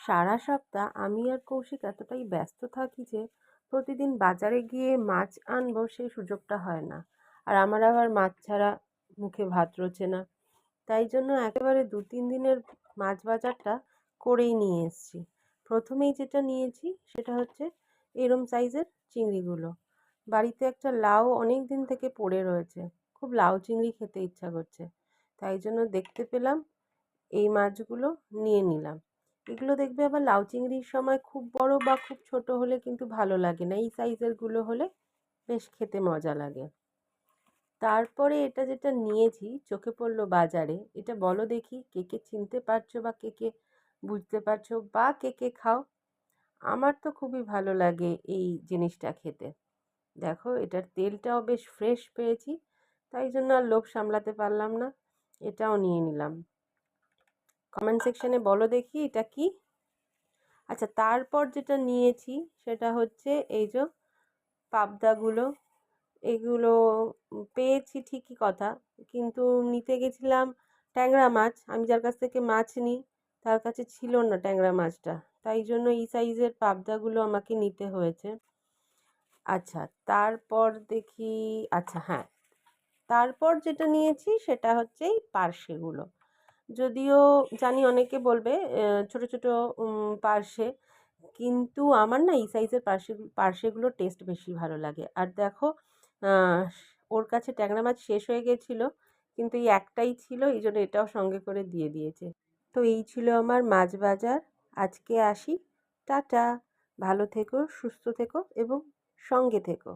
সারা সপ্তাহ আমি আর কৌশিক এতটাই ব্যস্ত থাকি যে প্রতিদিন বাজারে গিয়ে মাছ আনবো সেই সুযোগটা হয় না। আর আমার আবার মাছ ছাড়া মুখে ভাত রোচে না। তাই জন্য একেবারে 2-3 দিনের মাছ বাজারটা করেই নিয়ে এসেছি। প্রথমেই যেটা নিয়েছি সেটা হচ্ছে এরম সাইজের চিংড়িগুলো। বাড়িতে একটা লাউ অনেক দিন থেকে পড়ে রয়েছে, খুব লাউ চিংড়ি খেতে ইচ্ছা করছে, তাই জন্য দেখতে পেলাম এই মাছগুলো নিয়ে নিলাম। এগুলো দেখবে আবার লাউ চিংড়ির সময় খুব বড় বা খুব ছোট হলে কিন্তু ভালো লাগে না, এই সাইজের গুলো হলে বেশ খেতে মজা লাগে। তারপরে এটা যেটা নিয়েছি চোখে পড়লো বাজারে, এটা বলো দেখি কে কে চিনতে পারছো বা কে কে বুঝতে পারছো বা কে কে খাও। আমার তো খুবই ভালো লাগে এই জিনিসটা খেতে। দেখো এটার তেলটাও বেশ ফ্রেশ পেয়েছি, তাই জন্য আর লোভ সামলাতে পারলাম না, এটাও নিয়ে নিলাম। কমেন্ট সেকশনে বলো দেখি এটা কি। আচ্ছা, তারপর যেটা নিয়েছি সেটা হচ্ছে এই যে পাবদাগুলো। এগুলো পেয়েছি ঠিকই কথা, কিন্তু নিতে গেছিলাম ট্যাংরা মাছ। আমি যার কাছ থেকে মাছ নিই তার কাছে ছিল না ট্যাংরা মাছটা, তাই জন্য এই সাইজের পাবদাগুলো আমাকে নিতে হয়েছে। আচ্ছা, তারপর দেখি, আচ্ছা হ্যাঁ, তারপর যেটা নিয়েছি সেটা হচ্ছে এই পার্শেগুলো। যদিও জানি অনেকে বলবে ছোট ছোট পার্শে, কিন্তু আমার না এই সাইজের পার্শেগুলোর টেস্ট বেশি ভালো লাগে। আর দেখো, আহ, ওর কাছে ট্যাংরা মাছ শেষ হয়ে গেছিলো, কিন্তু এই একটাই ছিল, এই জন্য এটাও সঙ্গে করে দিয়ে দিয়েছে। তো এই ছিল আমার মাছ বাজার। আজকে আসি, টাটা। ভালো থেকো, সুস্থ থেকো এবং সঙ্গে থেকো।